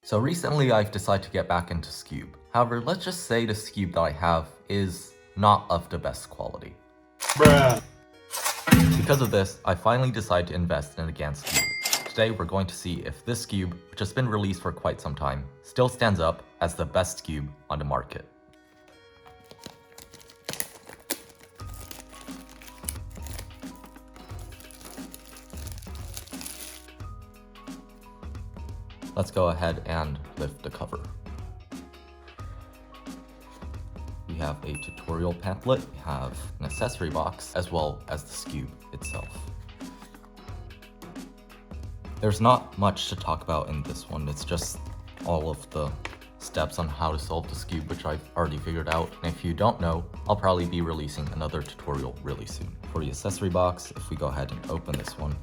So recently I've decided to get back into SKEWB. However, let's just say the SKEWB that I have is not of the best quality. Bruh. Because of this, I finally decided to invest in a GAN SKEWB. Today we're going to see if this SKEWB, which has been released for quite some time, still stands up as the best SKEWB on the market. Let's go ahead and lift the cover. We have a tutorial pamphlet, we have an accessory box, as well as the SKEWB itself. There's not much to talk about in this one, it's just all of the steps on how to solve the SKEWB, which I've already figured out. And if you don't know, I'll probably be releasing another tutorial really soon. For the accessory box, if we go ahead and open this one,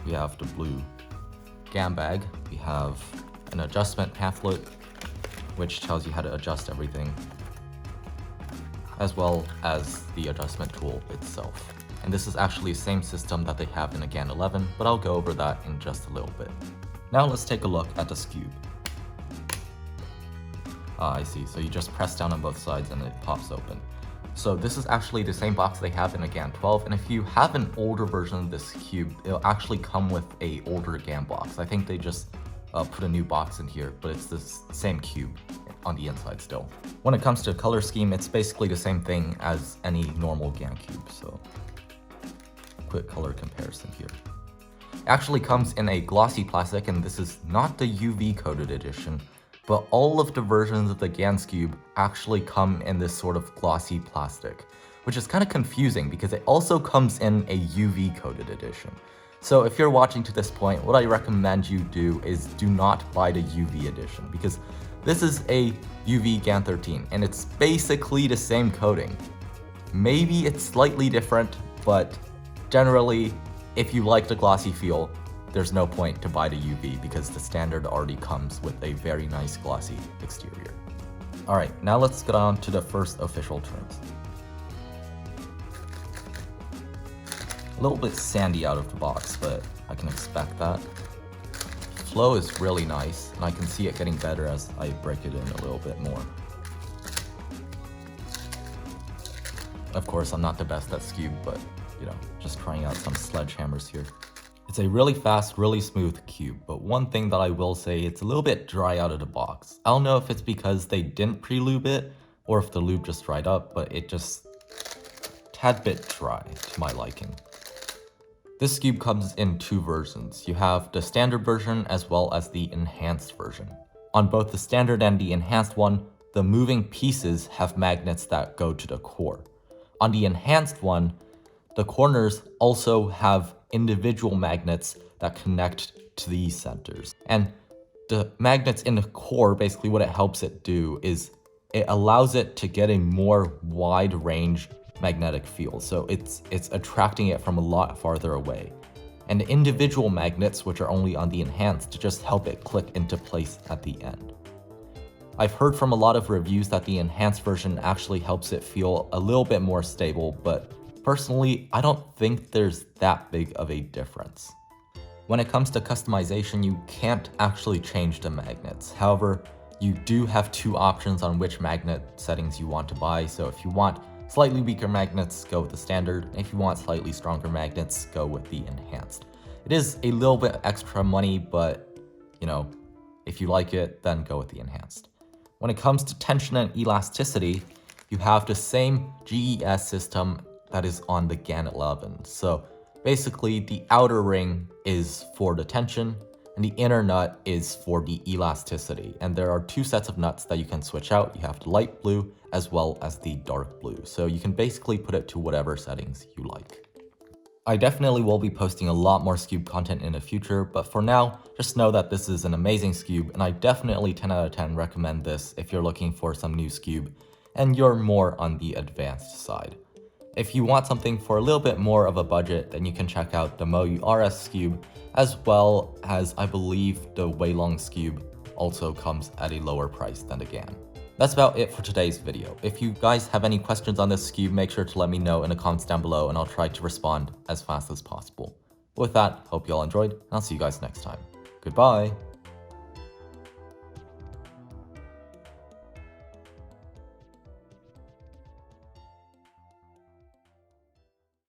we have the blue GAN bag, we have an adjustment pamphlet, which tells you how to adjust everything, as well as the adjustment tool itself. And this is actually the same system that they have in a GAN 11, but I'll go over that in just a little bit. Now let's take a look at the SKEWB. I see, so you just press down on both sides and it pops open. So this is actually the same box they have in a GAN 12, and if you have an older version of this SKEWB, it'll actually come with a older GAN box. I think they just put a new box in here, but it's the same cube on the inside still. When it comes to color scheme, it's basically the same thing as any normal GAN cube, so quick color comparison here. It actually comes in a glossy plastic, and this is not the UV coated edition, but all of the versions of the GAN SKEWB actually come in this sort of glossy plastic, which is kind of confusing because it also comes in a UV coated edition. So if you're watching to this point, what I recommend you do is do not buy the UV edition, because this is a UV GAN 13 and it's basically the same coating. Maybe it's slightly different, but generally, if you like the glossy feel, there's no point to buy the UV because the standard already comes with a very nice glossy exterior. Alright, now let's get on to the first official terms. A little bit sandy out of the box, but I can expect that. Flow is really nice, and I can see it getting better as I break it in a little bit more. Of course, I'm not the best at SKEWB, but you know, just trying out some sledgehammers here. It's a really fast, really smooth cube, but one thing that I will say, it's a little bit dry out of the box. I don't know if it's because they didn't pre-lube it, or if the lube just dried up, but it just a tad bit dry to my liking. This SKEWB comes in two versions. You have the standard version as well as the enhanced version. On both the standard and the enhanced one, the moving pieces have magnets that go to the core. On the enhanced one, the corners also have individual magnets that connect to these centers. And the magnets in the core, basically what it helps it do is it allows it to get a more wide range magnetic field. So it's attracting it from a lot farther away. And the individual magnets, which are only on the enhanced, just help it click into place at the end. I've heard from a lot of reviews that the enhanced version actually helps it feel a little bit more stable, but personally, I don't think there's that big of a difference. When it comes to customization, you can't actually change the magnets. However, you do have two options on which magnet settings you want to buy. So if you want slightly weaker magnets, go with the standard. If you want slightly stronger magnets, go with the enhanced. It is a little bit extra money, but you know, if you like it, then go with the enhanced. When it comes to tension and elasticity, you have the same GES system that is on the GAN 11. So basically the outer ring is for the tension and the inner nut is for the elasticity. And there are two sets of nuts that you can switch out. You have the light blue as well as the dark blue. So you can basically put it to whatever settings you like. I definitely will be posting a lot more SKEWB content in the future, but for now, just know that this is an amazing SKEWB and I definitely 10 out of 10 recommend this if you're looking for some new SKEWB and you're more on the advanced side. If you want something for a little bit more of a budget, then you can check out the Moyu RS SKEWB, as well as I believe the Weilong SKEWB also comes at a lower price than the GAN. That's about it for today's video. If you guys have any questions on this SKEWB, make sure to let me know in the comments down below and I'll try to respond as fast as possible. With that, hope you all enjoyed, and I'll see you guys next time. Goodbye.